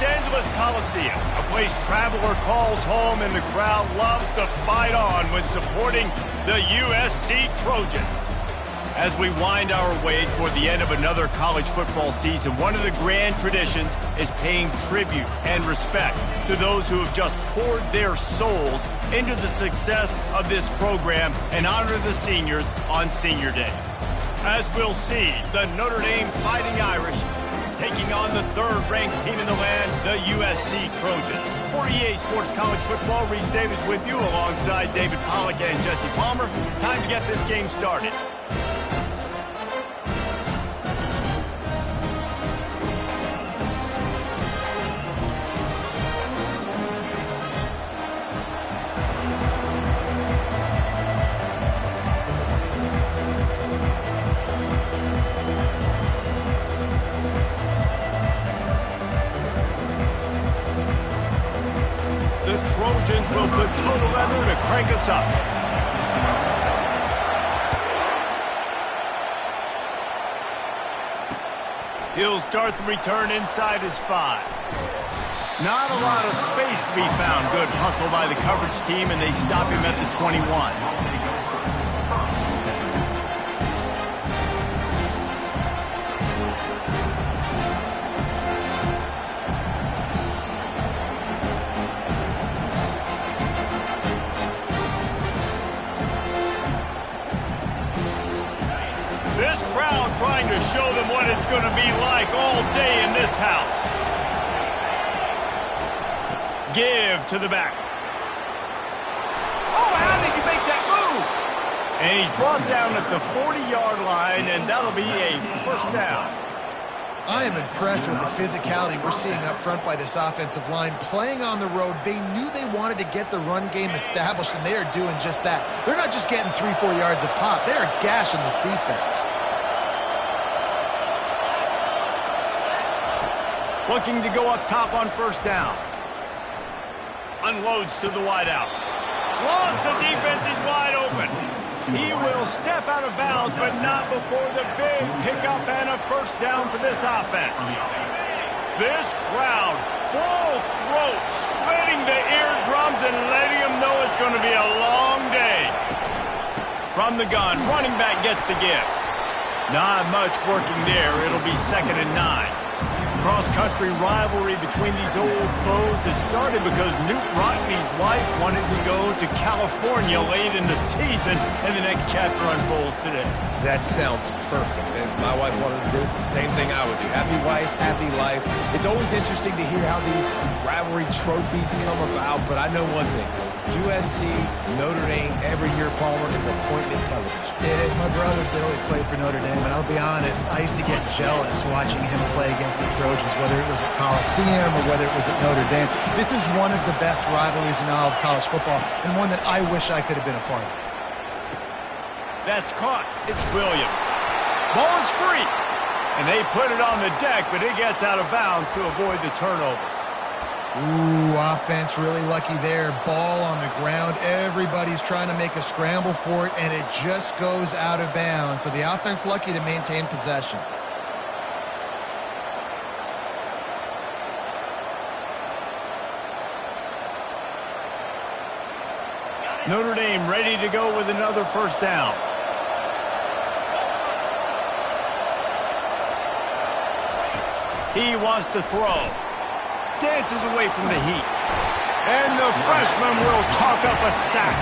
Angeles Coliseum, a place traveler calls home and the crowd loves to fight on when supporting the USC Trojans. As we wind our way toward the end of another college football season, one of the grand traditions is paying tribute and respect to those who have just poured their souls into the success of this program and honor the seniors on Senior Day. As we'll see, the Notre Dame Fighting Irish taking on the third-ranked team in the land, the USC Trojans. For EA Sports College Football, Reese Davis with you alongside David Pollack and Jesse Palmer. Time to get this game started. Trojans will put total leather to crank us up. He'll start the return inside his 5. Not a lot of space to be found. Good hustle by the coverage team, and they stop him at the 21. This crowd trying to show them what it's going to be like all day in this house. Give to the back. Oh, how did he make that move? And he's brought down at the 40-yard line, and that'll be a first down. I am impressed with the physicality we're seeing up front by this offensive line. Playing on the road, they knew they wanted to get the run game established, and they are doing just that. They're not just getting 3-4 yards a pop. They are gashing this defense. Looking to go up top on first down. Unloads to the wideout. Lost the defense, he's wide open. He will step out of bounds, but not before the big pickup and a first down for this offense. This crowd, full throat, splitting the eardrums and letting them know it's going to be a long day. From the gun, running back gets to give. Not much working there. It'll be 2nd and 9. Cross-country rivalry between these old foes. It started because Newt Rockney's wife wanted to go to California late in the season, and the next chapter unfolds today. That sounds perfect. If my wife wanted to do the same thing I would do. Happy wife, happy life. It's always interesting to hear how these rivalry trophies come about, but I know one thing. USC, Notre Dame, every year, Palmer, is appointment television. It is. My brother Billy played for Notre Dame, and I'll be honest, I used to get jealous watching him play against the Trojans, whether it was at Coliseum or whether it was at Notre Dame. This is one of the best rivalries in all of college football, and one that I wish I could have been a part of. That's caught. It's Williams. Ball is free. And they put it on the deck, but it gets out of bounds to avoid the turnover. Ooh, offense really lucky there. Ball on the ground. Everybody's trying to make a scramble for it, and it just goes out of bounds. So the offense lucky to maintain possession. Notre Dame ready to go with another first down. He wants to throw. Dances away from the heat. And the freshman will chalk up a sack.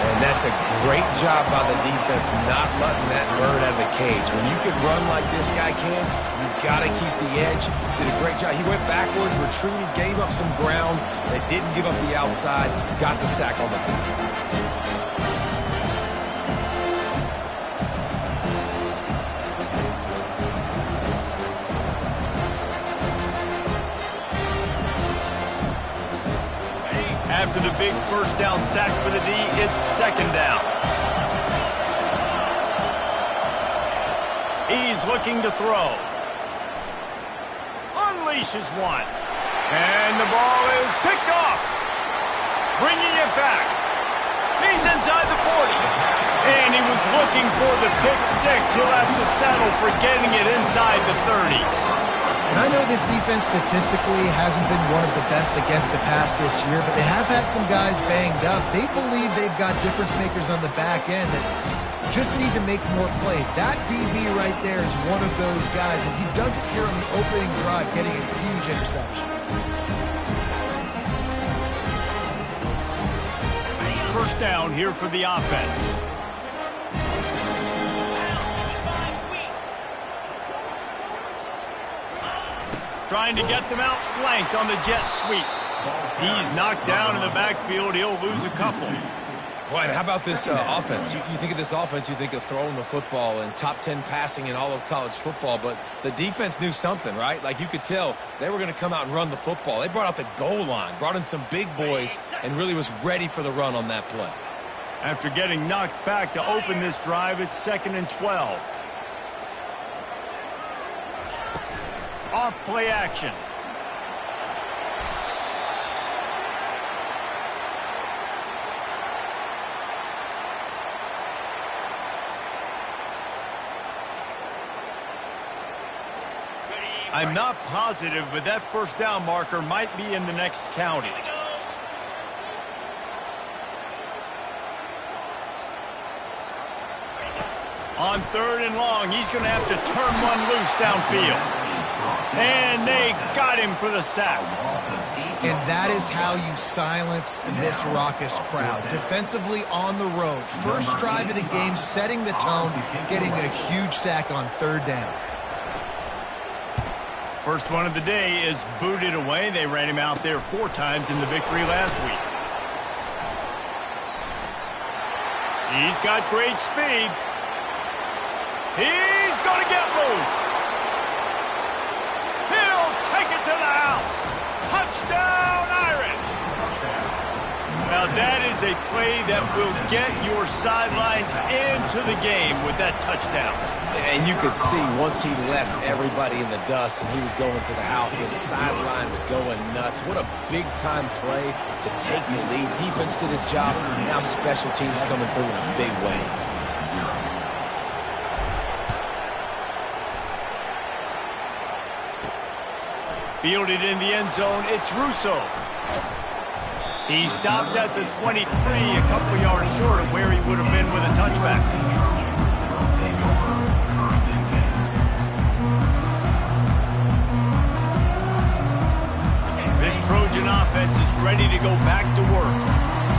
And that's a great job by the defense not letting that bird out of the cage. When you can run like this guy can, you got to keep the edge. Did a great job. He went backwards, retreated, gave up some ground, but didn't give up the outside, got the sack on the play. After the big first down sack for the D, it's 2nd down. He's looking to throw. Unleashes one. And the ball is picked off. Bringing it back. He's inside the 40. And he was looking for the pick 6. He'll have to settle for getting it inside the 30. And I know this defense statistically hasn't been one of the best against the pass this year, but they have had some guys banged up. They believe they've got difference makers on the back end that just need to make more plays. That DB right there is one of those guys, and he does it here on the opening drive, getting a huge interception. First down here for the offense. Trying to get them outflanked on the jet sweep. He's knocked down in the backfield. He'll lose a couple. Well, and how about this offense? You think of this offense, you think of throwing the football and top 10 passing in all of college football, but the defense knew something, right? Like you could tell they were going to come out and run the football. They brought out the goal line, brought in some big boys, and really was ready for the run on that play. After getting knocked back to open this drive, it's 2nd and 12. Off play action. I'm not positive, but that first down marker might be in the next county. On 3rd and long, he's going to have to turn one loose downfield. And they got him for the sack. And that is how you silence this raucous crowd. Defensively on the road. First drive of the game, setting the tone, getting a huge sack on 3rd down. First one of the day is booted away. They ran him out there 4 times in the victory last week. He's got great speed. He's going to get loose. He'll take it to the house. Touchdown, Irish. Now that is a play that will get your sidelines into the game with that touchdown. And you could see once he left everybody in the dust and he was going to the house, the sidelines going nuts. What a big-time play to take the lead. Defense did his job. Now special teams coming through in a big way. Fielded in the end zone, it's Russo. He stopped at the 23, a couple yards short of where he would have been with a touchback. This Trojan offense is ready to go back to work.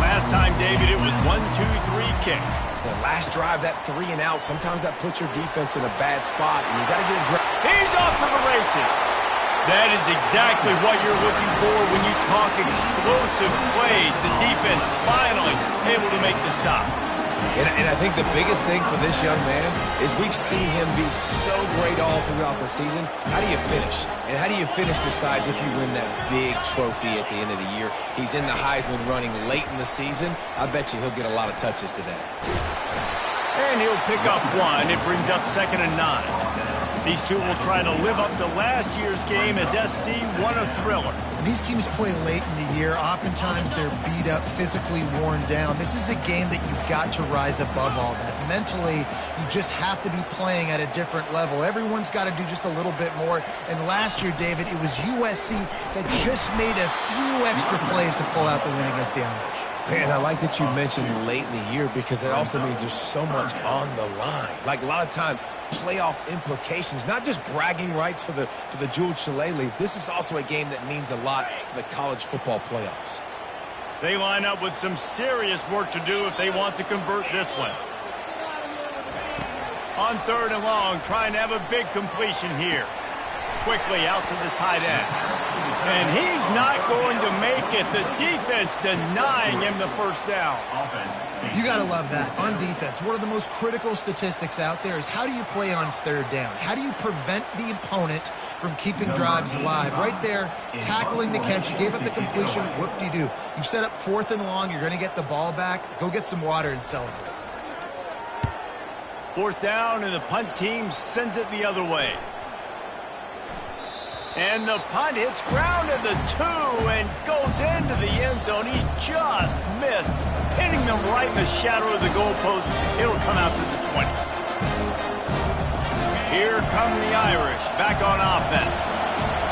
Last time, David, it was 1-2-3 kick. The last drive, that 3 and out, sometimes that puts your defense in a bad spot, and you got to get a drive. He's off to the races. That is exactly what you're looking for when you talk explosive plays. The defense finally able to make the stop. And I think the biggest thing for this young man is we've seen him be so great all throughout the season. How do you finish? And how do you finish decides if you win that big trophy at the end of the year. He's in the Heisman running late in the season. I bet you he'll get a lot of touches today. And he'll pick up 1. It brings up 2nd and 9. These two will try to live up to last year's game as SC won a thriller. These teams play late in the year. Oftentimes they're beat up, physically worn down. This is a game that you've got to rise above all that. Mentally, you just have to be playing at a different level. Everyone's got to do just a little bit more. And last year, David, it was USC that just made a few extra plays to pull out the win against the Irish. And I like that you mentioned late in the year because that also means there's so much on the line. Like a lot of times, playoff implications, not just bragging rights for the Jewel Shillelagh. This is also a game that means a lot for the college football playoffs. They line up with some serious work to do if they want to convert this one. On 3rd and long, trying to have a big completion here. Quickly out to the tight end. And he's not going to make it. The defense denying him the first down. You got to love that. On defense, one of the most critical statistics out there is how do you play on 3rd down? How do you prevent the opponent from keeping drives alive? Right there, tackling the catch. You gave up the completion. Whoop-de-doo. You've set up 4th and long. You're going to get the ball back. Go get some water and celebrate. 4th down, and the punt team sends it the other way. And the punt hits ground at the 2 and goes into the end zone. He just missed, hitting them right in the shadow of the goalpost. It'll come out to the 20. Here come the Irish back on offense.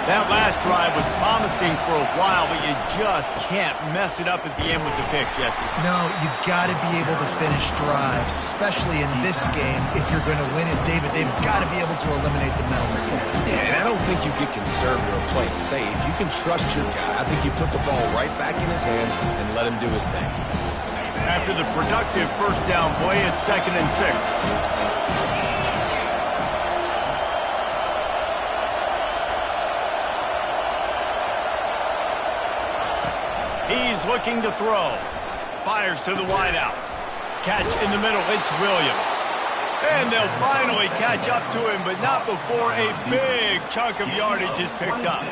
That last drive was promising for a while, but you just can't mess it up at the end with the pick, Jesse. No, you got to be able to finish drives, especially in this game. If you're going to win it, David, they've got to be able to eliminate the mental mistakes. Yeah, and I don't think you get conservative or play it safe. You can trust your guy. I think you put the ball right back in his hands and let him do his thing. After the productive first down play, it's 2nd and 6. He's looking to throw. Fires to the wideout. Catch in the middle. It's Williams. And they'll finally catch up to him, but not before a big chunk of yardage is picked up.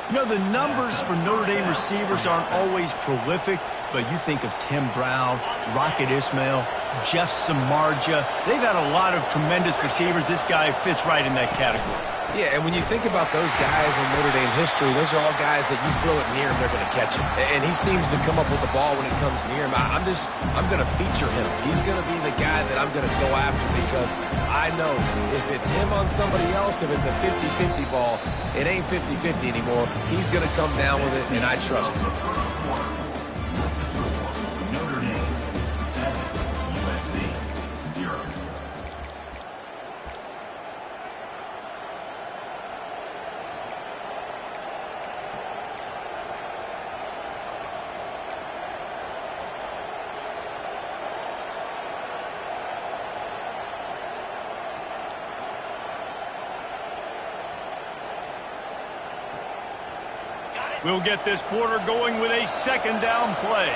You know, the numbers for Notre Dame receivers aren't always prolific, but you think of Tim Brown, Rocket Ismail, Jeff Samardzija. They've had a lot of tremendous receivers. This guy fits right in that category. Yeah, and when you think about those guys in Notre Dame history, those are all guys that you throw it near him, they're going to catch him. And he seems to come up with the ball when it comes near him. I'm going to feature him. He's going to be the guy that I'm going to go after because I know if it's him on somebody else, if it's a 50-50 ball, it ain't 50-50 anymore. He's going to come down with it, and I trust him. Notre Dame 7, USC 0. We'll get this quarter going with a 2nd down play.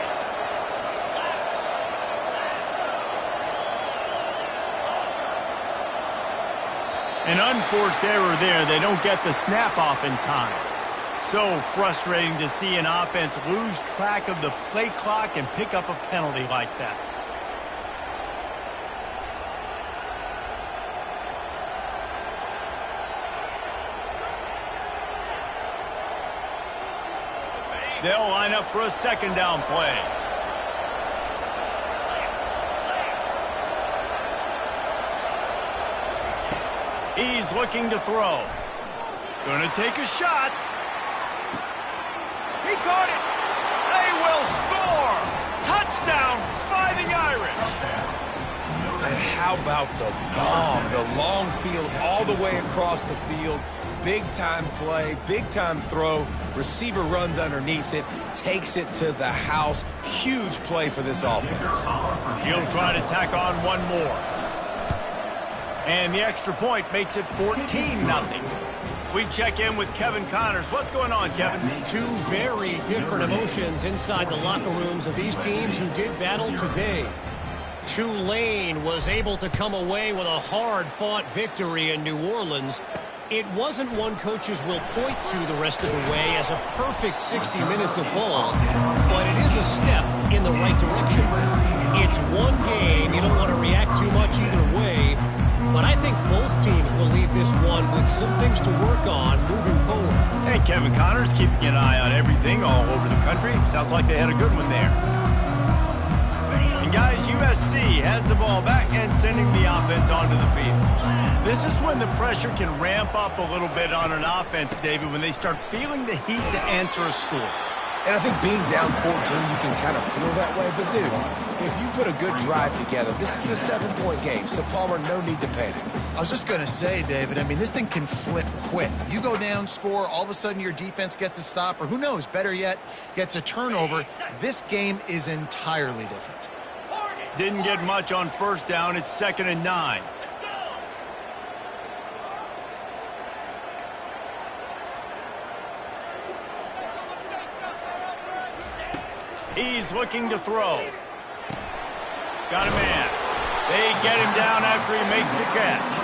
An unforced error there. They don't get the snap off in time. So frustrating to see an offense lose track of the play clock and pick up a penalty like that. They'll line up for a 2nd down play. He's looking to throw. Gonna take a shot. He caught it. They will score. Touchdown, Fighting Irish. And how about the bomb? The long field all the way across the field. Big-time play, big-time throw. Receiver runs underneath it, takes it to the house. Huge play for this offense. He'll try to tack on one more. And the extra point makes it 14-0. We check in with Kevin Connors. What's going on, Kevin? Two very different emotions inside the locker rooms of these teams who did battle today. Tulane was able to come away with a hard-fought victory in New Orleans. It wasn't one coaches will point to the rest of the way as a perfect 60 minutes of ball, but it is a step in the right direction. It's one game. You don't want to react too much either way, but I think both teams will leave this one with some things to work on moving forward. Hey, Kevin Connors keeping an eye on everything all over the country. Sounds like they had a good one there. And guys, USC has the ball back and sending the offense onto the field. This is when the pressure can ramp up a little bit on an offense, David, when they start feeling the heat to answer a score. And I think being down 14, you can kind of feel that way. But, dude, if you put a good drive together, this is a 7-point game. So, Palmer, no need to panic. I was just going to say, David, I mean, this thing can flip quick. You go down, score, all of a sudden your defense gets a stop, or who knows, better yet, gets a turnover. This game is entirely different. Didn't get much on first down. It's 2nd and 9. He's looking to throw. Got a man. They get him down after he makes the catch.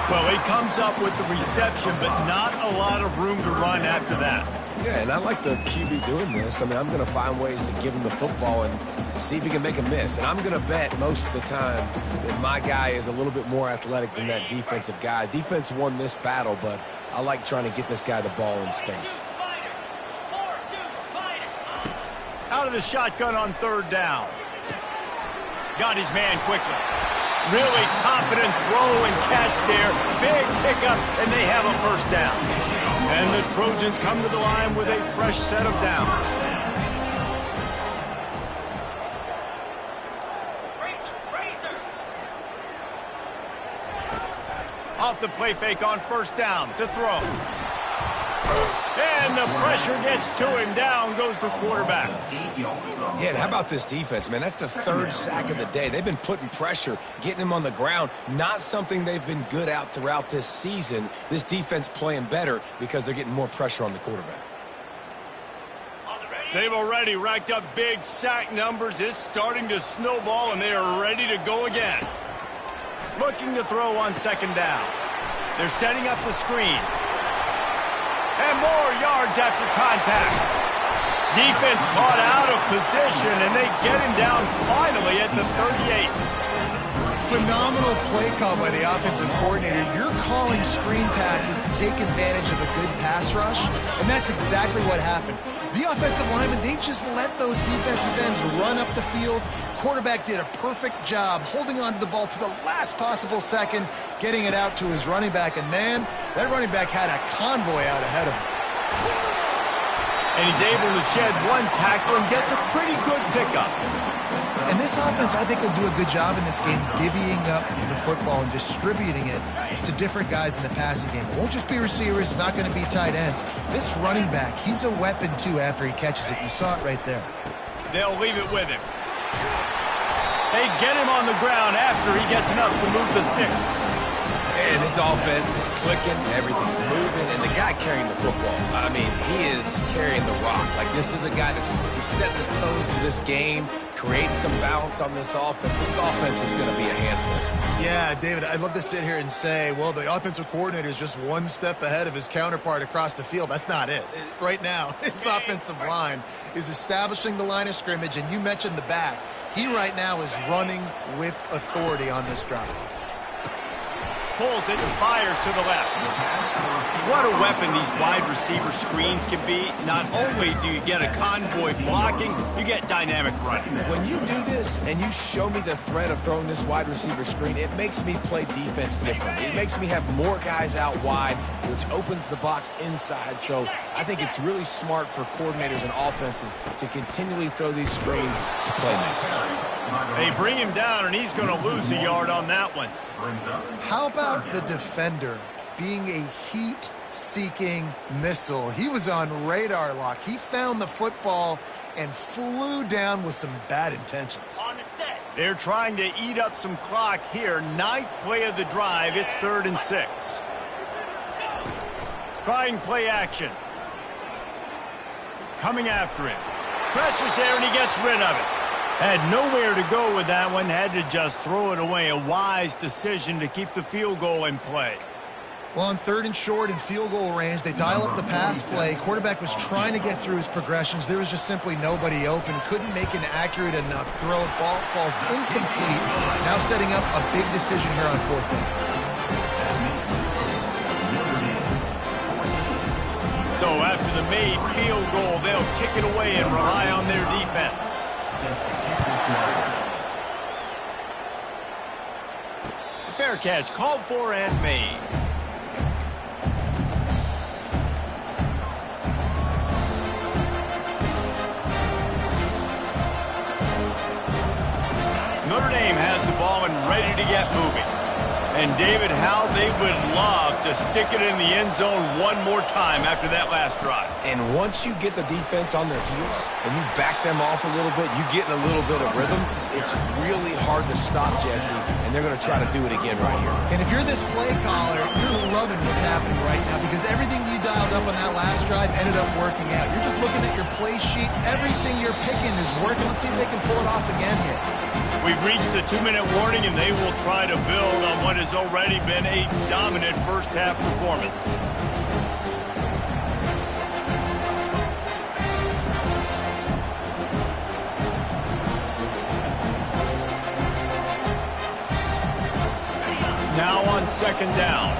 Well, he comes up with the reception, but not a lot of room to run after that. Yeah, and I like the QB doing this. I mean, I'm going to find ways to give him the football and see if he can make a miss. And I'm going to bet most of the time that my guy is a little bit more athletic than that defensive guy. Defense won this battle, but I like trying to get this guy the ball in space. Out of the shotgun on 3rd down. Got his man quickly. Really confident throw and catch there. Big pickup, and they have a first down. And the Trojans come to the line with a fresh set of downs. Off the play fake on first down to throw. And the pressure gets to him. Down goes the quarterback. Yeah, and how about this defense, man? That's the third sack of the day. They've been putting pressure, getting him on the ground. Not something they've been good at throughout this season. This defense playing better because they're getting more pressure on the quarterback. They've already racked up big sack numbers. It's starting to snowball, and they are ready to go again. Looking to throw on second down. They're setting up the screen. And more yards after contact. Defense caught out of position, and they get him down finally at the 38. Phenomenal play call by the offensive coordinator. You're calling screen passes to take advantage of a good pass rush, and that's exactly what happened. The offensive linemen, they just let those defensive ends run up the field. Quarterback did a perfect job holding on to the ball to the last possible second, getting it out to his running back, and man, that running back had a convoy out ahead of him. And he's able to shed one tackle and gets a pretty good pickup. And this offense, I think, will do a good job in this game divvying up the football and distributing it to different guys in the passing game. It won't just be receivers. It's not going to be tight ends. This running back, he's a weapon, too, after he catches it. You saw it right there. They'll leave it with him. They get him on the ground after he gets enough to move the sticks. And this offense is clicking, everything's moving, and the guy carrying the football, I mean, he is carrying the rock. Like, this is a guy that's setting this tone for this game, creating some balance on this offense. This offense is going to be a handful. Yeah, David, I'd love to sit here and say, well, the offensive coordinator is just one step ahead of his counterpart across the field. That's not it. Right now, his offensive line is establishing the line of scrimmage, and you mentioned the back. He right now is running with authority on this drive. Pulls it and fires to the left. What a weapon these wide receiver screens can be. Not only do you get a convoy blocking, you get dynamic running. When you do this and you show me the threat of throwing this wide receiver screen, it makes me play defense differently. It makes me have more guys out wide, which opens the box inside. So I think it's really smart for coordinators and offenses to continually throw these screens to playmakers. They bring him down, and he's going to lose a yard on that one. How about the defender being a heat-seeking missile? He was on radar lock. He found the football and flew down with some bad intentions. They're trying to eat up some clock here. Ninth play of the drive. It's 3rd and 6. Trying play action. Coming after him. Pressure's there, and he gets rid of it. Had nowhere to go with that one. Had to just throw it away. A wise decision to keep the field goal in play. Well, on 3rd and short and field goal range, they dial up the pass play. Quarterback was trying to get through his progressions. There was just simply nobody open. Couldn't make an accurate enough throw. Ball falls incomplete. Now setting up a big decision here on 4th down. So after the made field goal, they'll kick it away and rely on their defense. Fair catch called for and made. Notre Dame has the ball and ready to get moving. And David, how they would love to stick it in the end zone one more time after that last drive. And once you get the defense on their heels and you back them off a little bit, you get in a little bit of rhythm, it's really hard to stop, Jesse, and they're going to try to do it again right here. And if you're this play caller, you're loving what's happening right now because everything you dialed up on that last drive ended up working out. You're just looking at your play sheet. Everything you're picking is working. Let's see if they can pull it off again here. We've reached the 2-minute warning, and they will try to build on what has already been a dominant first-half performance. Now on 2nd down.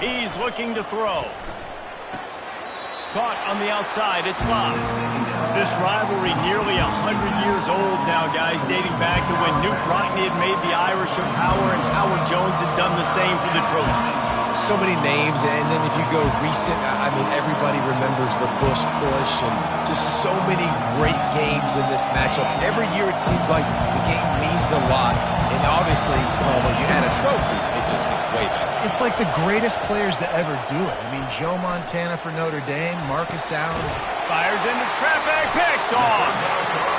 He's looking to throw. Caught on the outside, it's Bob. This rivalry nearly 100 years old now, guys, dating back to when Newt Rockne had made the Irish a power and Howard Jones had done the same for the Trojans. So many names, and then if you go recent, I mean, everybody remembers the Bush push and just so many great games in this matchup. Every year it seems like the game means a lot, and obviously, Palmer, you had a trophy. It just gets way better. It's like the greatest players to ever do it. I mean, Joe Montana for Notre Dame, Marcus Allen. Fires into traffic, picked off.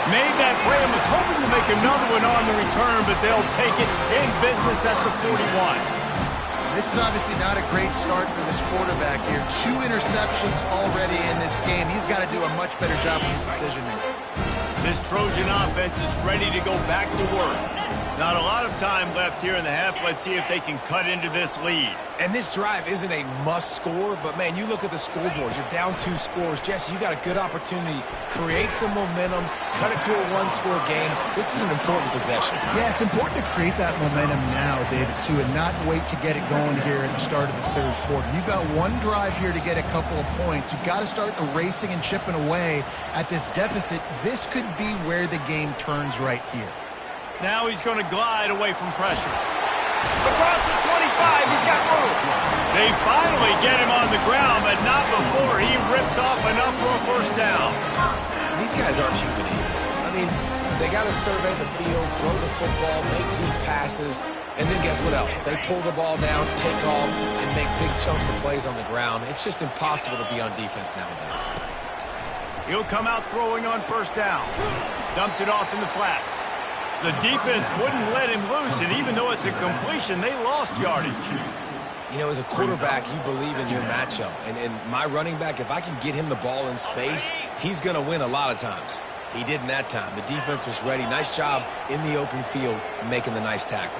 Made that play and was hoping to make another one on the return, but they'll take it in business at the 41. This is obviously not a great start for this quarterback here. 2 interceptions already in this game. He's got to do a much better job with his decision-making. This Trojan offense is ready to go back to work. Not a lot of time left here in the half. Let's see if they can cut into this lead. And this drive isn't a must score, but man, you look at the scoreboard. You're down 2 scores. Jesse, you got a good opportunity. Create some momentum. Cut it to a 1-score game. This is an important possession. Yeah, it's important to create that momentum now, David, too, and not wait to get it going here at the start of the third quarter. You've got one drive here to get a couple of points. You've got to start erasing and chipping away at this deficit. This could be where the game turns right here. Now he's going to glide away from pressure. Across the 25, he's got room. They finally get him on the ground, but not before he rips off enough for a first down. These guys aren't human either. I mean, they got to survey the field, throw the football, make deep passes, and then guess what else? They pull the ball down, take off, and make big chunks of plays on the ground. It's just impossible to be on defense nowadays. He'll come out throwing on first down. Dumps it off in the flats. The defense wouldn't let him loose, and even though it's a completion, they lost yardage. You know, as a quarterback, you believe in your matchup. And my running back, if I can get him the ball in space, he's going to win a lot of times. He didn't that time. The defense was ready. Nice job in the open field making the nice tackle.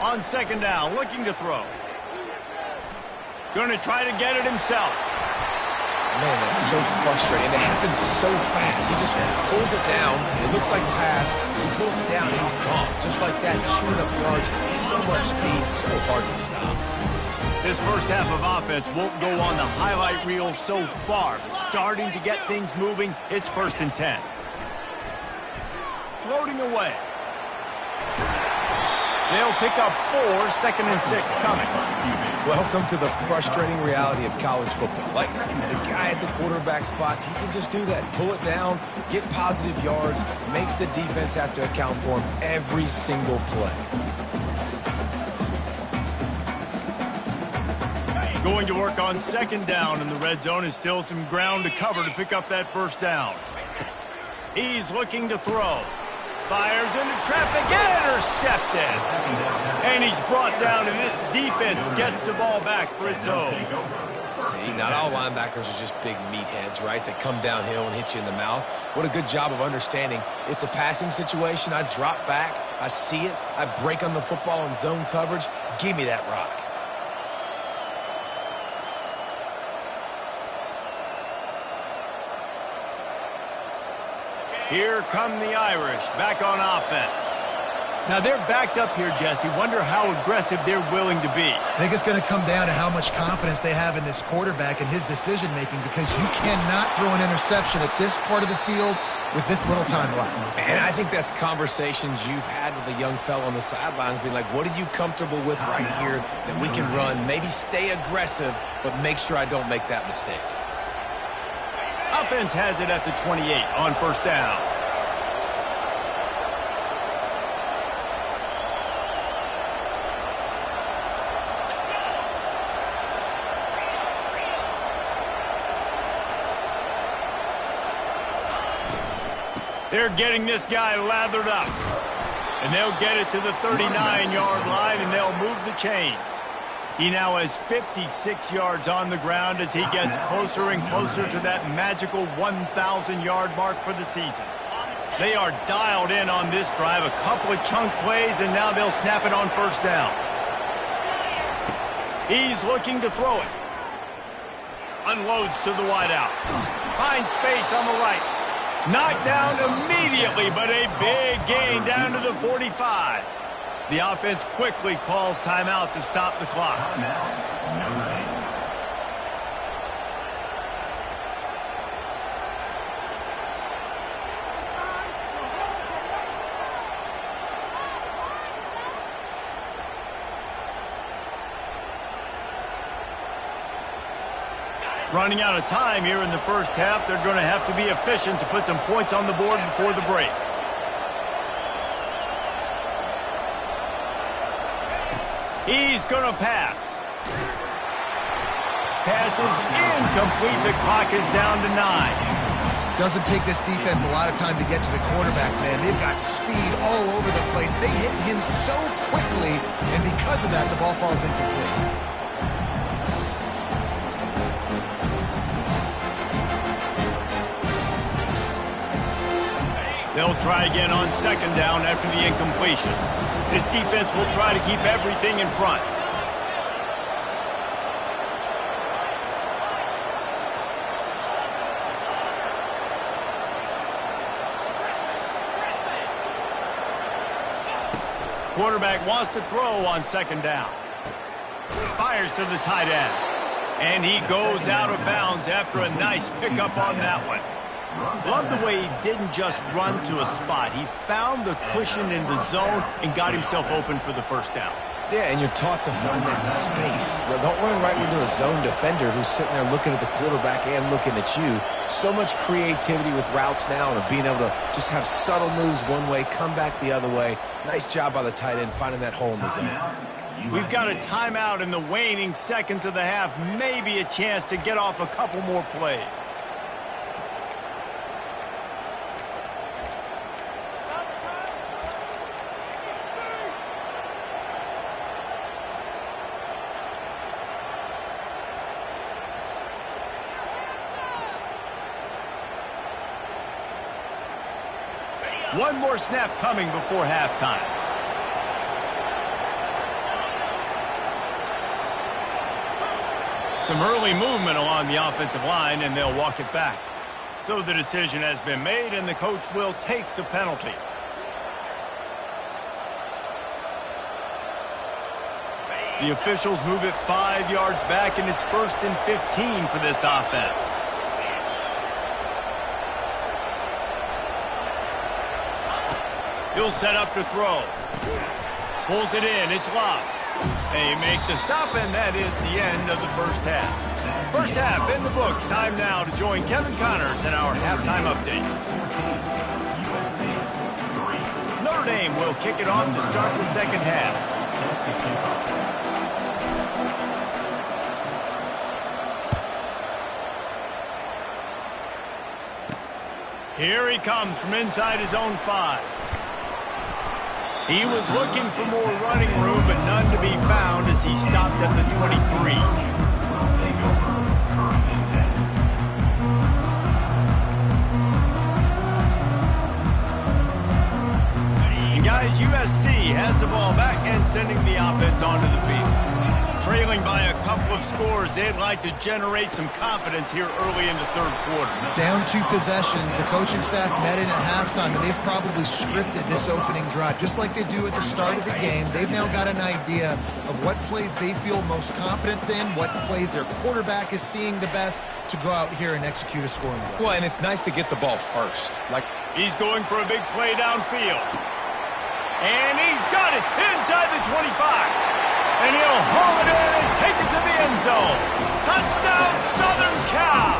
On second down, looking to throw. Going to try to get it himself. Man, that's so frustrating. And it happens so fast. He just pulls it down. It looks like a pass. He pulls it down, and he's gone. Just like that, chewing up yards. So much speed, so hard to stop. This first half of offense won't go on the highlight reel so far, but starting to get things moving, it's 1st and 10. Floating away. They'll pick up 4, 2nd and 6 coming. Welcome to the frustrating reality of college football. Like, the guy at the quarterback spot, he can just do that. Pull it down, get positive yards, makes the defense have to account for him every single play. Going to work on second down in the red zone is still some ground to cover to pick up that first down. He's looking to throw. Fires into traffic, intercepted. And he's brought down, and this defense gets the ball back for its own. See, not all linebackers are just big meatheads, right, that come downhill and hit you in the mouth. What a good job of understanding. It's a passing situation. I drop back. I see it. I break on the football in zone coverage. Give me that rock. Here come the Irish, back on offense. Now, they're backed up here, Jesse. Wonder how aggressive they're willing to be. I think it's going to come down to how much confidence they have in this quarterback and his decision-making, because you cannot throw an interception at this part of the field with this little time left. And I think that's conversations you've had with a young fellow on the sidelines, being like, what are you comfortable with right here that we can run? Maybe stay aggressive, but make sure I don't make that mistake. Offense has it at the 28 on first down. They're getting this guy lathered up. And they'll get it to the 39-yard line, and they'll move the chains. He now has 56 yards on the ground as he gets closer and closer to that magical 1,000-yard mark for the season. They are dialed in on this drive. A couple of chunk plays, and now they'll snap it on first down. He's looking to throw it. Unloads to the wideout. Finds space on the right. Knocked down immediately, but a big gain down to the 45. The offense quickly calls timeout to stop the clock. Running out of time here in the first half, they're going to have to be efficient to put some points on the board before the break. He's going to pass. Pass is incomplete. The clock is down to 9. Doesn't take this defense a lot of time to get to the quarterback, man. They've got speed all over the place. They hit him so quickly, and because of that, the ball falls incomplete. They'll try again on second down after the incompletion. This defense will try to keep everything in front. Quarterback wants to throw on second down. Fires to the tight end. And he goes out of bounds after a nice pickup on that one. Love the way he didn't just run to a spot. He found the cushion in the zone and got himself open for the first down. Yeah, and you're taught to find that space. Don't run right into a zone defender who's sitting there looking at the quarterback and looking at you. So much creativity with routes now and of being able to just have subtle moves one way, come back the other way. Nice job by the tight end finding that hole in the zone. We've got a timeout in the waning seconds of the half. Maybe a chance to get off a couple more plays. One more snap coming before halftime. Some early movement along the offensive line, and they'll walk it back. So the decision has been made, and the coach will take the penalty. The officials move it 5 yards back, and it's 1st and 15 for this offense. He'll set up to throw. Pulls it in. It's locked. They make the stop, and that is the end of the first half. First half in the books. Time now to join Kevin Connors in our halftime update. Notre Dame will kick it off to start the second half. Here he comes from inside his own 5. He was looking for more running room, but none to be found as he stopped at the 23. And guys, USC has the ball back and sending the offense onto the field. Trailing by a couple of scores, they'd like to generate some confidence here early in the third quarter. Down 2 possessions, the coaching staff met in at halftime, and they've probably scripted this opening drive. Just like they do at the start of the game, they've now got an idea of what plays they feel most confident in, what plays their quarterback is seeing the best to go out here and execute a scoring drive. Well, and it's nice to get the ball first. Like he's going for a big play downfield. And he's got it inside the 25. And he'll haul it in and take it to the end zone. Touchdown, Southern Cal!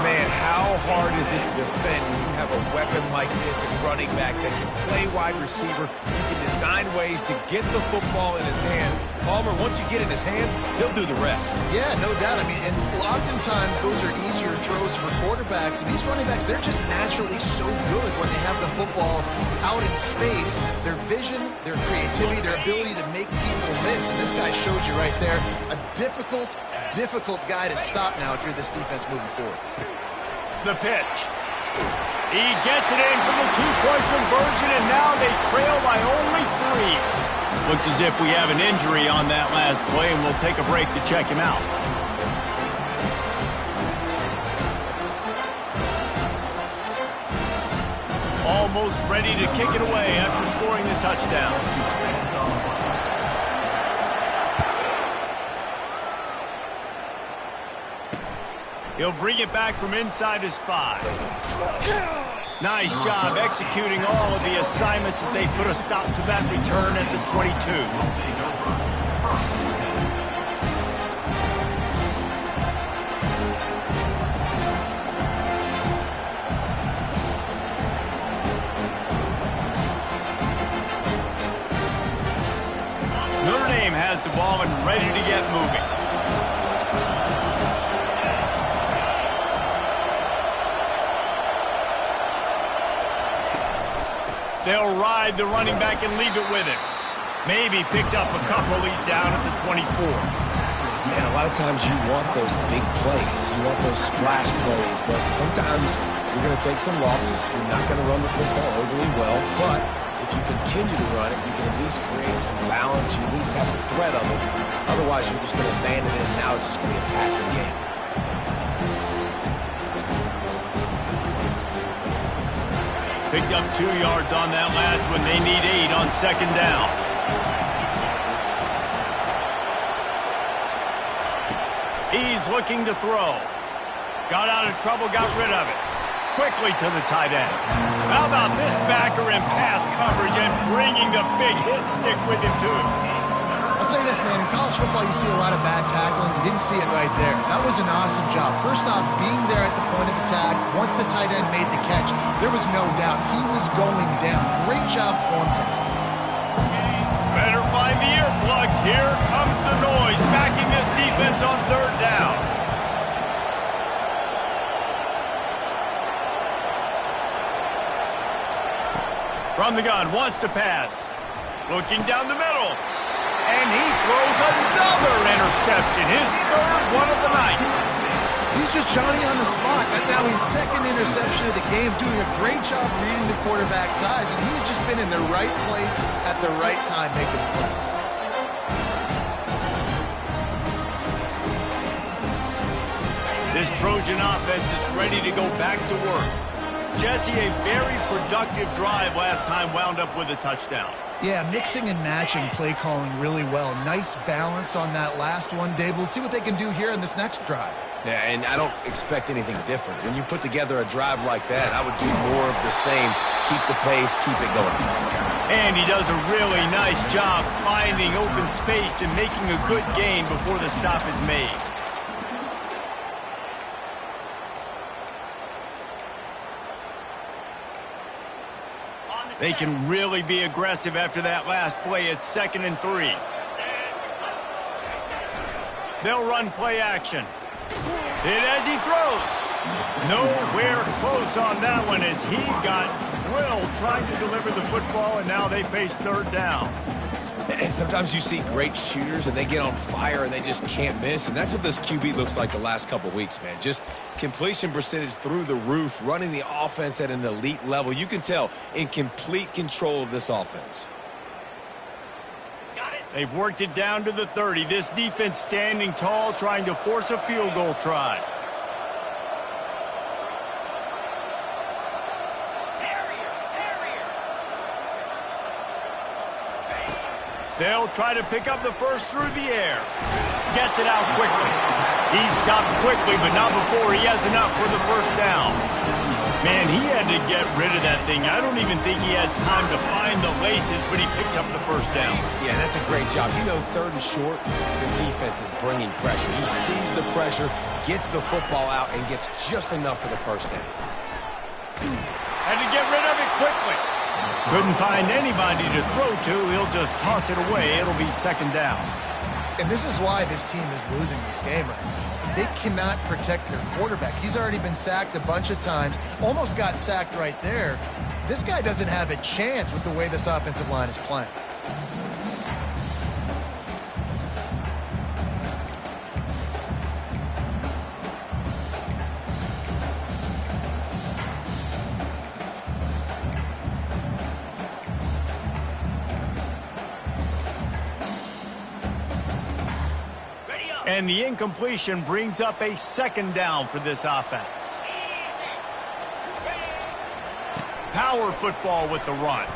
Man, how hard is it to defend when you have a weapon like this at running back that can play wide receiver? You can design ways to get the football in his hand. Palmer, once you get it in his hands, he'll do the rest. Yeah, no doubt. I mean, and oftentimes those are easier throws for quarterbacks. And these running backs, they're just naturally so good when they have the football out in space. Their vision, their creativity, their ability to make people miss. And this guy showed you right there, a difficult guy to stop now if you're this defense moving forward. The pitch. He gets it in for the 2-point conversion, and now they trail by only 3. Looks as if we have an injury on that last play, and we'll take a break to check him out. Almost ready to kick it away after scoring the touchdown. He'll bring it back from inside his 5. Nice job executing all of the assignments as they put a stop to that return at the 22. ball and ready to get moving. They'll ride the running back and leave it with him. Maybe picked up a couple. He's down at the 24. Man, a lot of times you want those big plays. You want those splash plays, but sometimes you're going to take some losses. You're not going to run the football overly well, but if you continue to run it, you can at least create some balance. You at least have the threat of it. Otherwise, you're just going to abandon it, and now it's just going to be a passing game. Picked up 2 yards on that last one. They need 8 on second down. He's looking to throw. Got out of trouble, got rid of it. Quickly to the tight end. How about this backer in pass coverage and bringing the big hit stick with him, too? I'll say this, man. In college football, you see a lot of bad tackling. You didn't see it right there. That was an awesome job. First off, being there at the point of attack. Once the tight end made the catch, there was no doubt he was going down. Great job for him to. Better find the earplugs. Here comes the noise, backing this defense on third down. From the gun, wants to pass. Looking down the middle. And he throws another interception, his third one of the night. He's just Johnny on the spot. And now his second interception of the game, doing a great job reading the quarterback's eyes. And he's just been in the right place at the right time making plays. This Trojan offense is ready to go back to work. Jesse, a very productive drive last time, wound up with a touchdown. Yeah, mixing and matching play calling really well. Nice balance on that last one, Dave. Let's see what they can do here in this next drive. Yeah, and I don't expect anything different. When you put together a drive like that, I would do more of the same. Keep the pace, keep it going. And he does a really nice job finding open space and making a good gain before the stop is made. They can really be aggressive after that last play. It's 2nd and 3. They'll run play action. Hit as he throws. Nowhere close on that one as he got drilled trying to deliver the football, and now they face third down. And sometimes you see great shooters and they get on fire and they just can't miss. And that's what this QB looks like the last couple weeks, man. Just completion percentage through the roof, running the offense at an elite level. You can tell in complete control of this offense. They've worked it down to the 30. This defense standing tall, trying to force a field goal try. They'll try to pick up the first through the air. Gets it out quickly. He stopped quickly, but not before he has enough for the first down. Man, he had to get rid of that thing. I don't even think he had time to find the laces, but he picks up the first down. Yeah, that's a great job. You know, 3rd and short, the defense is bringing pressure. He sees the pressure, gets the football out, and gets just enough for the first down. Had to get rid of it quickly. Couldn't find anybody to throw to. He'll just toss it away. It'll be 2nd down. And this is why this team is losing this game right now. They cannot protect their quarterback. He's already been sacked a bunch of times. Almost got sacked right there. This guy doesn't have a chance with the way this offensive line is playing. And the incompletion brings up a 2nd down for this offense. Power football with the run.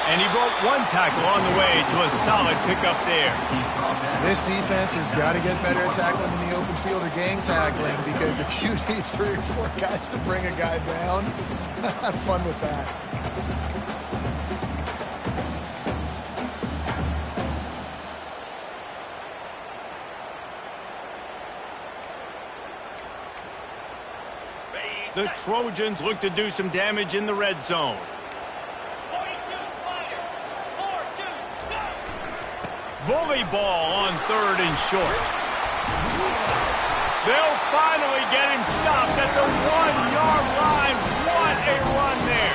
And he broke one tackle on the way to a solid pickup there. This defense has got to get better at tackling in the open field or gang tackling, because if you need 3 or 4 guys to bring a guy down, have fun with that. The Trojans look to do some damage in the red zone. bully ball on 3rd and short. They'll finally get him stopped at the 1-yard line. What a run there.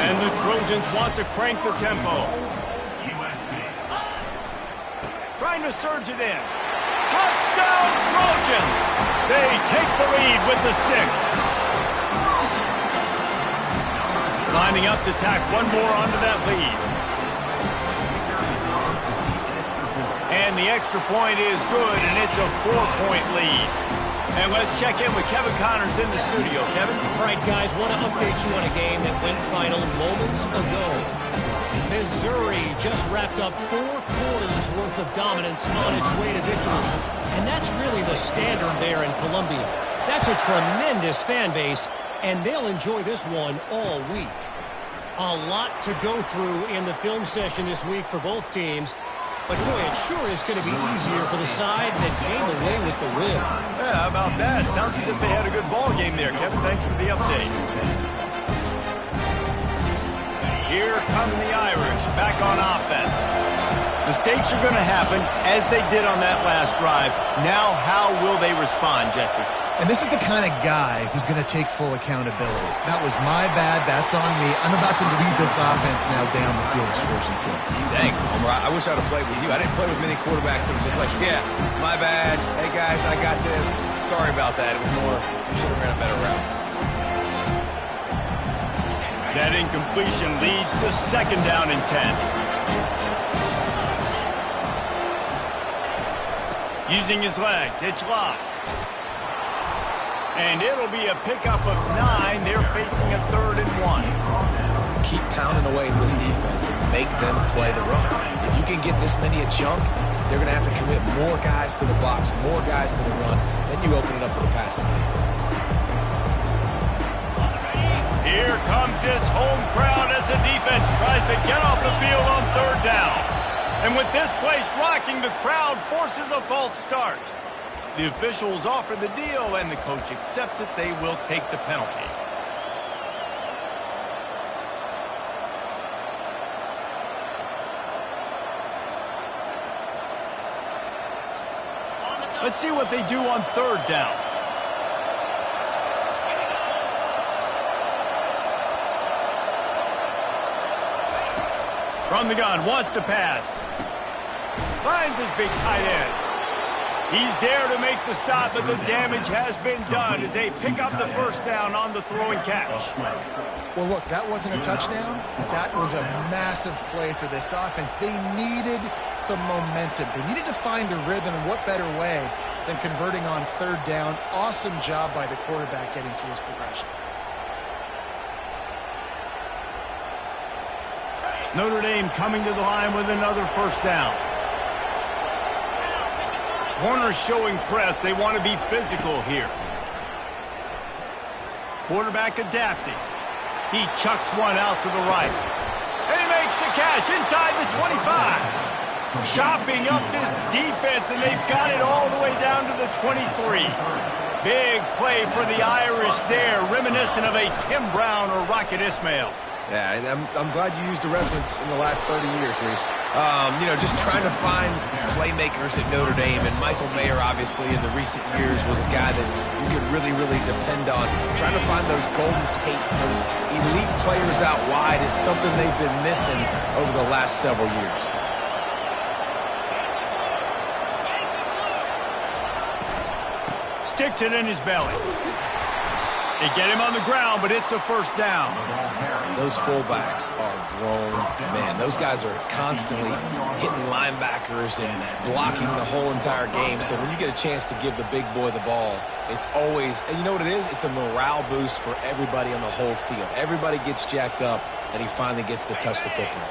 And the Trojans want to crank the tempo. Trying to surge it in. Touchdown, Trojans! They take the lead with the 6. Lining up to tack one more onto that lead. And the extra point is good, and it's a 4-point lead. And let's check in with Kevin Connors in the studio. Kevin? All right, guys, want to update you on a game that went final moments ago. Missouri just wrapped up 4 quarters worth of dominance on its way to victory. And that's really the standard there in Columbia. That's a tremendous fan base, and they'll enjoy this one all week. A lot to go through in the film session this week for both teams. But, boy, it sure is going to be easier for the side that came away with the win. Yeah, how about that? Sounds as if they had a good ball game there, Kevin. Thanks for the update. Here come the Irish back on offense. Mistakes are going to happen, as they did on that last drive. Now, how will they respond, Jesse? And this is the kind of guy who's going to take full accountability. That was my bad. That's on me. I'm about to lead this offense now down the field to score some points. Dang, Homer, I wish I'd have played with you. I didn't play with many quarterbacks that were just like, yeah, my bad. Hey, guys, I got this. Sorry about that. It was more, you should have ran a better route. That incompletion leads to 2nd down and 10. Using his legs, it's locked. And it'll be a pickup of 9. They're facing a 3rd and 1. Keep pounding away at this defense and make them play the run. If you can get this many a chunk, they're going to have to commit more guys to the box, more guys to the run. Then you open it up for the passing game. Here comes this home crowd as the defense tries to get off the field on 3rd down. And with this place rocking, the crowd forces a false start. The officials offer the deal, and the coach accepts it. They will take the penalty. Let's see what they do on 3rd down. From the gun, wants to pass. Finds his big tight end. He's there to make the stop, but the damage has been done as they pick up the 1st down on the throw and catch. Well, look, that wasn't a touchdown, but that was a massive play for this offense. They needed some momentum. They needed to find a rhythm, and what better way than converting on 3rd down. Awesome job by the quarterback getting through his progression. Notre Dame coming to the line with another 1st down. Corners showing press. They want to be physical here. Quarterback adapting. He chucks one out to the right. And he makes the catch inside the 25. Chopping up this defense, and they've got it all the way down to the 23. Big play for the Irish there, reminiscent of a Tim Brown or Rocket Ismail. Yeah, and I'm glad you used a reference in the last 30 years, Reese. You know, just trying to find playmakers at Notre Dame, and Michael Mayer, obviously, in the recent years was a guy that you could really, really depend on. Trying to find those golden takes, those elite players out wide is something they've been missing over the last several years. Sticks it in his belly. They get him on the ground, but it's a 1st down. Those fullbacks are grown men. Those guys are constantly hitting linebackers and blocking the whole entire game. So when you get a chance to give the big boy the ball, it's always, and you know what it is? It's a morale boost for everybody on the whole field. Everybody gets jacked up, and he finally gets to touch the football.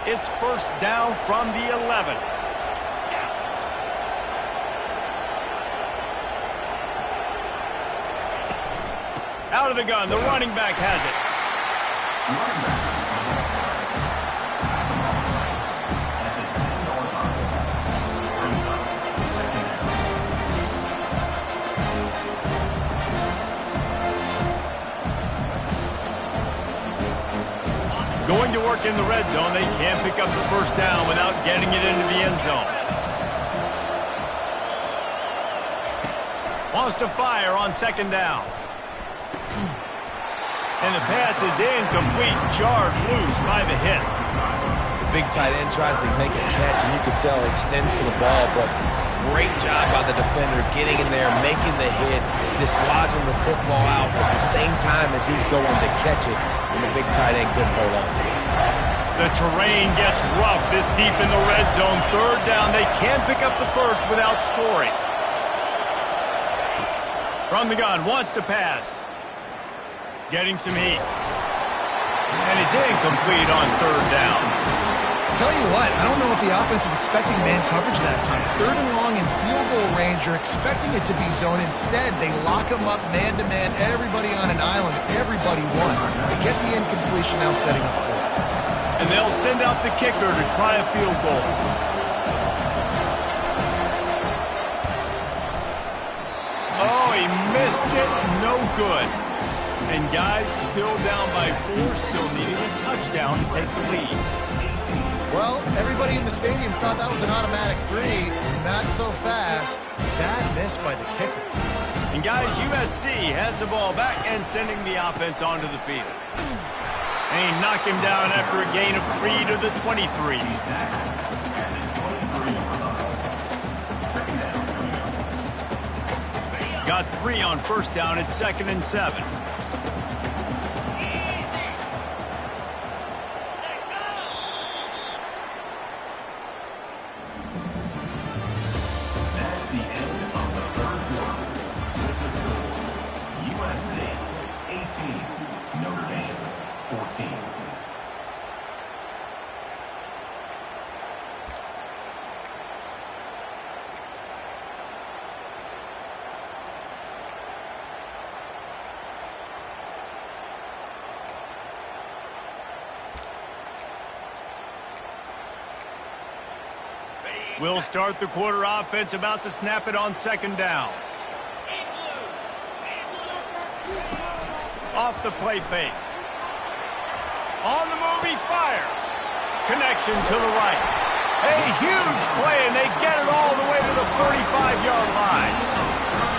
It's 1st down from the 11. Out of the gun, the running back has it. Going to work in the red zone. They can't pick up the first down without getting it into the end zone. Wants to fire on second down. And the pass is incomplete, jarred loose by the hit. The big tight end tries to make a catch, and you can tell he extends for the ball, but great job by the defender getting in there, making the hit, dislodging the football out at the same time as he's going to catch it, and the big tight end couldn't hold on to it. The terrain gets rough this deep in the red zone. Third down, they can't pick up the first without scoring. From the gun, wants to pass. Getting some heat. And it's incomplete on third down. Tell you what, I don't know if the offense was expecting man coverage that time. Third and long in field goal range, you're expecting it to be zone. Instead, they lock them up man-to-man, everybody on an island, everybody won. They get the incompletion, now setting up fourth. And they'll send out the kicker to try a field goal. Oh, he missed it. No good. And guys, still down by 4, still needing a touchdown to take the lead. Well, everybody in the stadium thought that was an automatic 3. Not so fast. Bad miss by the kicker. And guys, USC has the ball back and sending the offense onto the field. And he knocked him down after a gain of 3 to the 23. Got 3 on first down at 2nd and 7. That's the end of the third quarter. With the score, USC 18, Notre Dame 14. We'll start the quarter offense, about to snap it on second down. Off the play fake. On the move, he fires. Connection to the right. A huge play, and they get it all the way to the 35-yard line.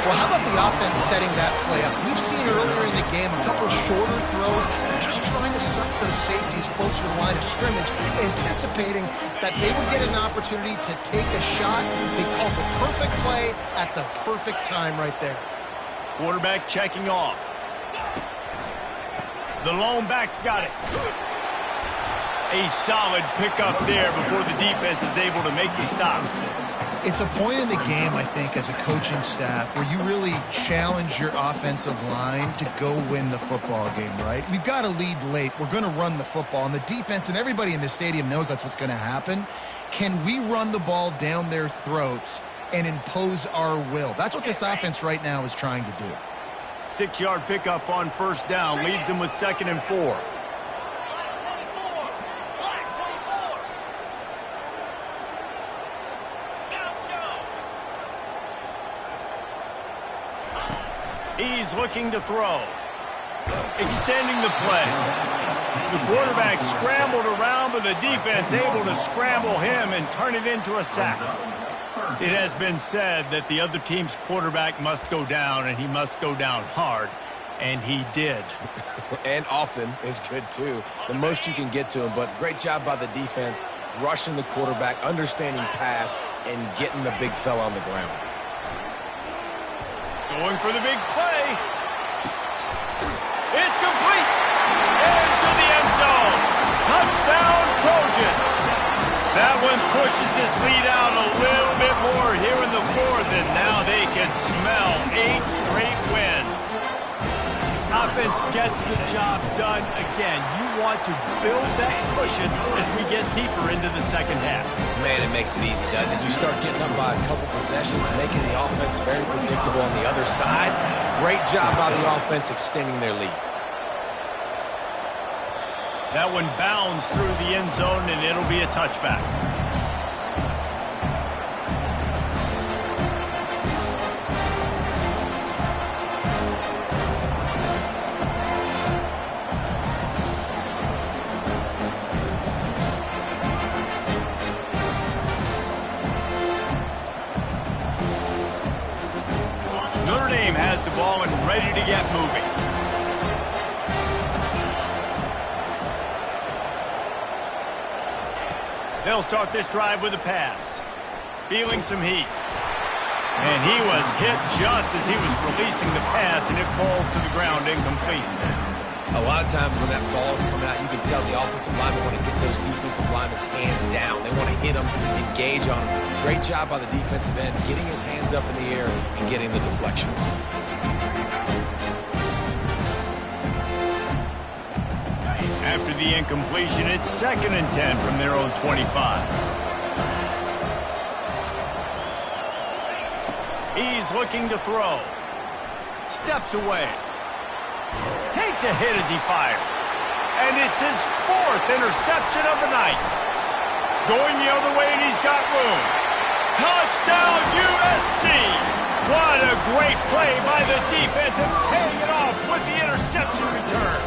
Well, how about the offense setting that play up? We've seen earlier in the game a couple shorter throws, just trying to suck those safeties closer to the line of scrimmage, anticipating that they would get an opportunity to take a shot. They called the perfect play at the perfect time right there. Quarterback checking off. The lone back's got it. A solid pickup there before the defense is able to make the stop. It's a point in the game, I think, as a coaching staff where you really challenge your offensive line to go win the football game, right? We've got to lead late. We're going to run the football. And the defense and everybody in the stadium knows that's what's going to happen. Can we run the ball down their throats and impose our will? That's what this offense right now is trying to do. 6-yard pickup on first down leaves them with 2nd and 4. He's looking to throw. Extending the play. The quarterback scrambled around, but the defense able to scramble him and turn it into a sack. It has been said that the other team's quarterback must go down, and he must go down hard, and he did. And often is good, too. The most you can get to him, but great job by the defense, rushing the quarterback, understanding pass, and getting the big fella on the ground. Going for the big play. It's complete. Into the end zone. Touchdown, Trojans. That one pushes this lead out a little bit more here in the fourth, and now they can smell 8 straight wins. Offense gets the job done again. You want to build that cushion as we get deeper into the second half. Man, it makes it easy, doesn't it? You start getting up by a couple possessions, making the offense very predictable on the other side. Great job by the offense extending their lead. That one bounds through the end zone, and it'll be a touchback. ball and ready to get moving. They'll start this drive with a pass. Feeling some heat. And he was hit just as he was releasing the pass, and it falls to the ground incomplete. A lot of times when that ball's coming out, you can tell the offensive linemen want to get those defensive linemen's hands down. They want to hit them, engage on them. Great job by the defensive end, getting his hands up in the air and getting the deflection. After the incompletion, it's 2nd and 10 from their own 25. He's looking to throw. Steps away. Takes a hit as he fires. And it's his 4th interception of the night. Going the other way, and he's got room. Touchdown, USC! What a great play by the defense, and paying it off with the interception return.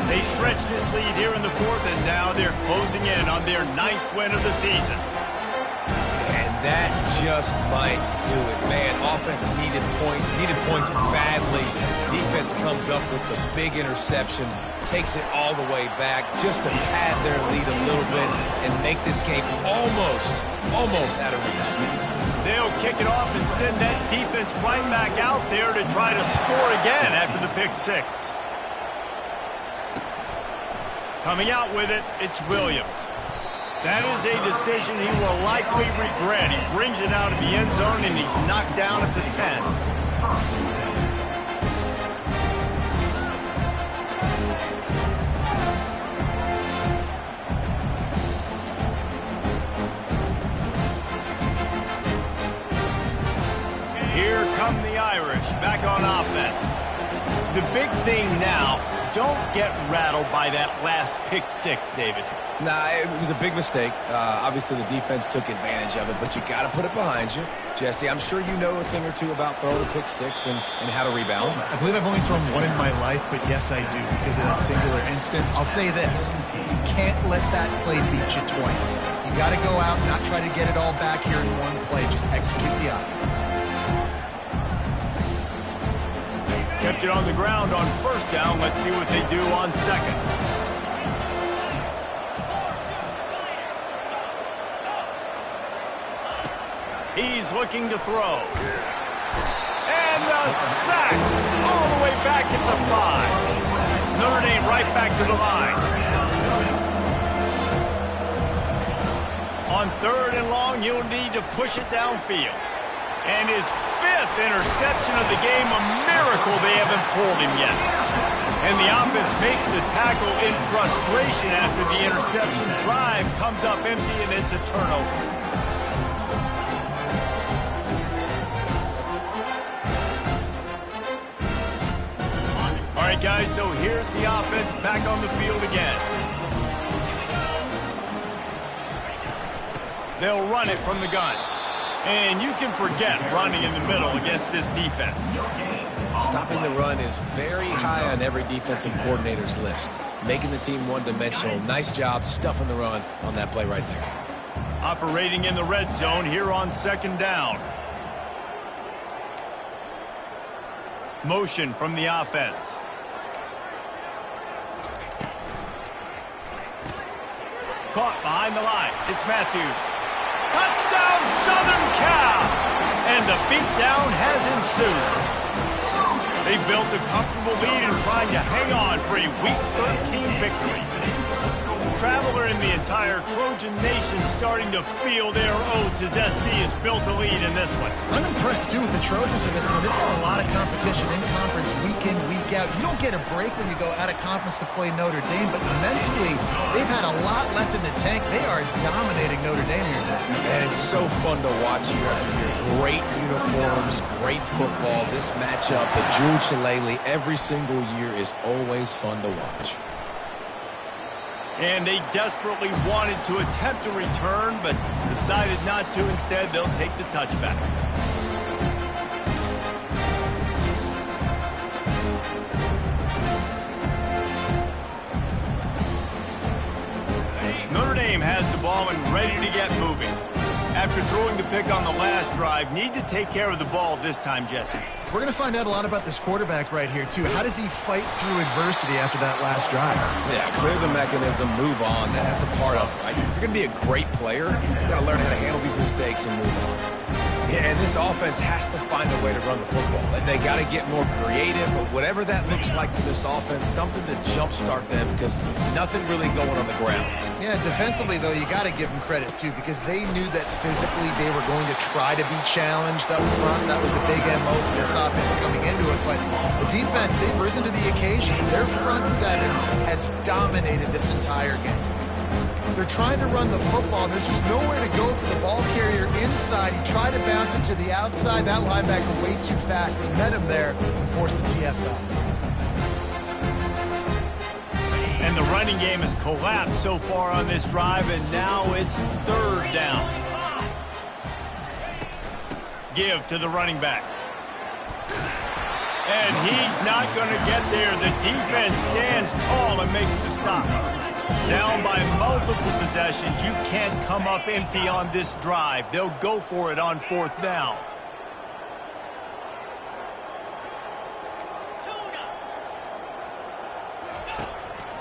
They stretch this lead here in the 4th, and now they're closing in on their 9th win of the season. And that just might do it, man. Offense needed points badly. Defense comes up with the big interception, takes it all the way back just to pad their lead a little bit and make this game almost out of reach. They'll kick it off and send that defense right back out there to try to score again after the pick 6. Coming out with it, it's Williams. That is a decision he will likely regret. He brings it out of the end zone, and he's knocked down at the 10. Here come the Irish back on offense. The big thing now, don't get rattled by that last pick 6, David. Nah, it was a big mistake. Obviously, the defense took advantage of it, but you got to put it behind you. Jesse, I'm sure you know a thing or two about throwing a pick 6 and how to rebound. I believe I've only thrown one in my life, but yes, I do because of that singular instance. I'll say this. You can't let that play beat you twice. You got to go out and not try to get it all back here in one play. Just execute the offense. Kept it on the ground on 1st down. Let's see what they do on 2nd. He's looking to throw. And the sack all the way back at the 5. Notre Dame right back to the line. On 3rd and long, he'll need to push it downfield. And his 5th interception of the game, a miracle they haven't pulled him yet. And the offense makes the tackle in frustration after the interception. Drive comes up empty, and it's a turnover. All right, guys, so here's the offense back on the field again. They'll run it from the gun. And you can forget running in the middle against this defense. Stopping the run is very high on every defensive coordinator's list. Making the team one-dimensional. Nice job stuffing the run on that play right there. Operating in the red zone here on 2nd down. Motion from the offense. Caught behind the line. It's Matthews. Touchdown, Southern Cal! And the beatdown has ensued. They built a comfortable lead and trying to hang on for a Week 13 victory. Traveler in the entire Trojan Nation starting to feel their oats as SC has built a lead in this one. I'm impressed, too, with the Trojans in this one. They've got a lot of competition in conference week in, week out. You don't get a break when you go out of conference to play Notre Dame, but mentally, they've had a lot left in the tank. They are dominating Notre Dame here today. And it's so fun to watch year after year. Great uniforms, great football. This matchup, the Jewel Shillelagh, every single year is always fun to watch. And they desperately wanted to attempt a return, but decided not to. Instead, they'll take the touchback. Notre Dame has the ball and ready to get moving. after throwing the pick on the last drive, need to take care of the ball this time, Jesse. We're going to find out a lot about this quarterback right here, too. How does he fight through adversity after that last drive? Yeah, clear the mechanism, move on. That's a part of it, right? If you're going to be a great player, you got to learn how to handle these mistakes and move on. Yeah, and this offense has to find a way to run the football. And they got to get more creative, but whatever that looks like for this offense, something to jumpstart them because nothing really going on the ground. Yeah, defensively, though, you got to give them credit, too, because they knew that physically they were going to try to be challenged up front. That was a big MO for this offense coming into it. But the defense, they've risen to the occasion. Their front seven has dominated this entire game. They're trying to run the football, and there's just nowhere to go for the ball carrier inside. He tried to bounce it to the outside. That linebacker way too fast. He met him there and forced the TFL. And the running game has collapsed so far on this drive, and now it's third down. Give to the running back. And he's not going to get there. The defense stands tall and makes the stop. Down by multiple possessions, you can't come up empty on this drive. They'll go for it on fourth down.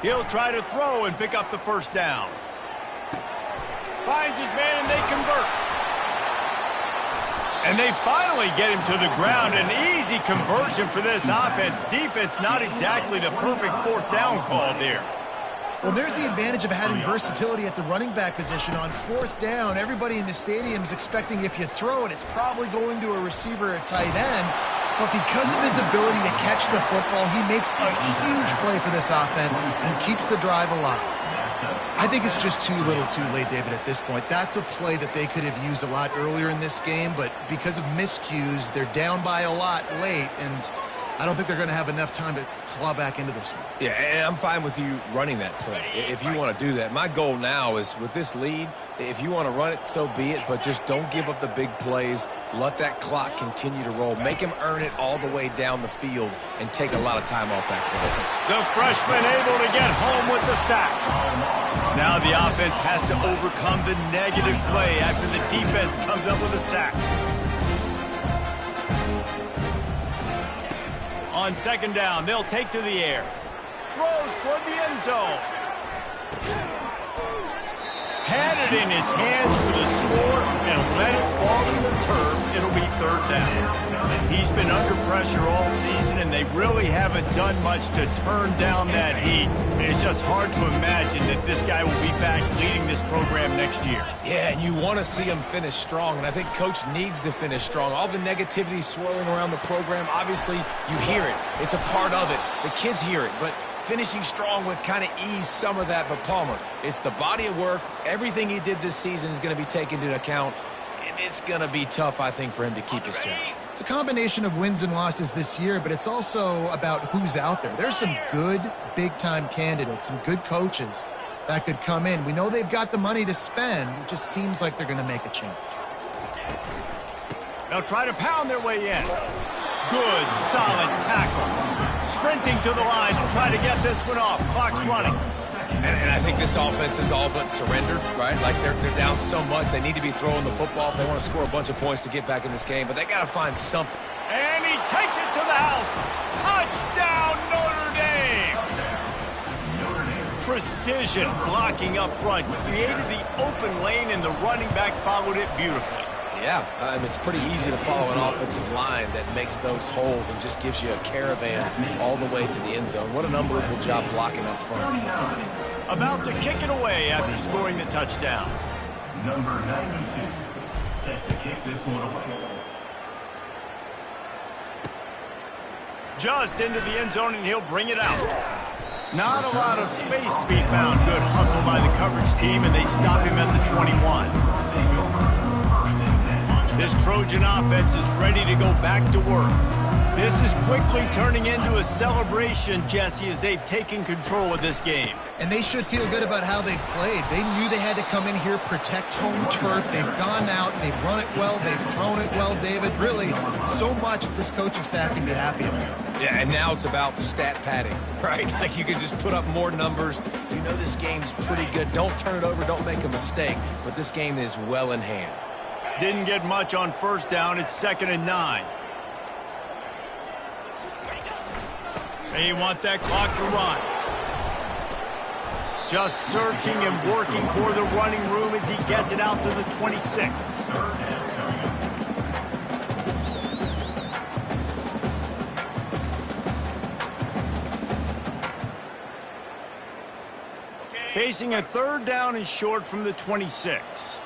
He'll try to throw and pick up the first down. Finds his man and they convert. And they finally get him to the ground. An easy conversion for this offense. Defense not exactly the perfect fourth down call there. Well, there's the advantage of having versatility at the running back position. On fourth down, everybody in the stadium is expecting if you throw it, it's probably going to a receiver or tight end. But because of his ability to catch the football, he makes a huge play for this offense and keeps the drive alive. I think it's just too little too late, David, at this point. That's a play that they could have used a lot earlier in this game, but because of miscues, they're down by a lot late, and I don't think they're going to have enough time to claw back into this one. Yeah, and I'm fine with you running that play if you want to do that. My goal now is with this lead, if you want to run it, so be it, but just don't give up the big plays. Let that clock continue to roll. Make him earn it all the way down the field and take a lot of time off that clock. The freshman able to get home with the sack. Now the offense has to overcome the negative play after the defense comes up with a sack. On second down, they'll take to the air. Throws toward the end zone. Had it in his hands for the score and let it fall to the turf. It'll be third down. He's been under pressure all season, and they really haven't done much to turn down that heat. And it's just hard to imagine that this guy will be back leading this program next year. Yeah, and you want to see him finish strong, and I think Coach needs to finish strong. All the negativity swirling around the program, obviously, you hear it. It's a part of it. The kids hear it, but finishing strong would kind of ease some of that. But Palmer, it's the body of work. Everything he did this season is going to be taken into account, and it's going to be tough, I think, for him to keep his job. It's a combination of wins and losses this year, but it's also about who's out there. There's some good big-time candidates, some good coaches that could come in. We know they've got the money to spend. It just seems like they're going to make a change. They'll try to pound their way in. Good, solid tackle. Sprinting to the line to try to get this one off. Clock's running. And I think this offense is all but surrendered, right? Like they're down so much, they need to be throwing the football if they want to score a bunch of points to get back in this game. But they got to find something. And he takes it to the house. Touchdown, Notre Dame. Precision blocking up front. Created the open lane, and the running back followed it beautifully. Yeah, it's pretty easy to follow an offensive line that makes those holes and just gives you a caravan all the way to the end zone. What an unbelievable job blocking up front. About to kick it away after scoring the touchdown. Number 92, set to kick this one away. Just into the end zone, and he'll bring it out. Not a lot of space to be found. Good hustle by the coverage team, and they stop him at the 21. This Trojan offense is ready to go back to work. This is quickly turning into a celebration, Jesse, as they've taken control of this game. And they should feel good about how they've played. They knew they had to come in here, protect home turf. They've gone out, they've run it well, they've thrown it well, David. Really, so much this coaching staff can be happy about. Yeah, and now it's about stat padding, right? Like you can just put up more numbers. You know this game's pretty good. Don't turn it over, don't make a mistake. But this game is well in hand. Didn't get much on first down. It's 2nd and 9. They want that clock to run. Just searching and working for the running room as he gets it out to the 26. Facing a 3rd down and short from the 26.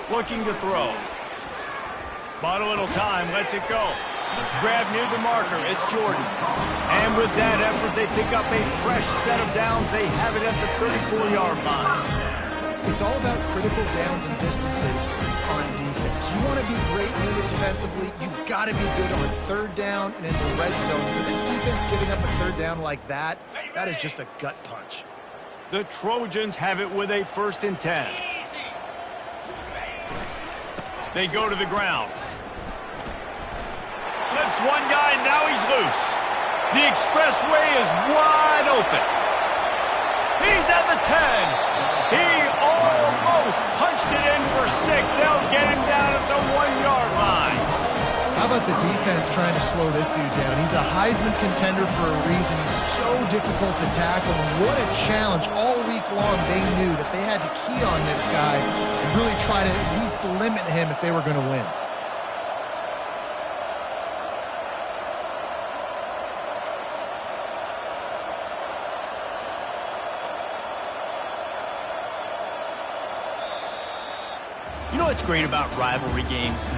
Looking to throw. Bought a little time, lets it go. Grab near the marker, it's Jordan. And with that effort, they pick up a fresh set of downs. They have it at the 34-yard line. It's all about critical downs and distances on defense. You want to be great unit defensively, you've got to be good on 3rd down and in the red zone. For this defense giving up a 3rd down like that, that is just a gut punch. The Trojans have it with a 1st and 10. They go to the ground. Slips one guy, and now he's loose. The expressway is wide open. He's at the 10. He almost punched it in for 6. They'll get him down at the 1-yard line. How about the defense trying to slow this dude down? He's a Heisman contender for a reason. He's so difficult to tackle. And what a challenge. All week long, they knew that they had to key on this guy and really try to at least limit him if they were going to win. You know what's great about rivalry games?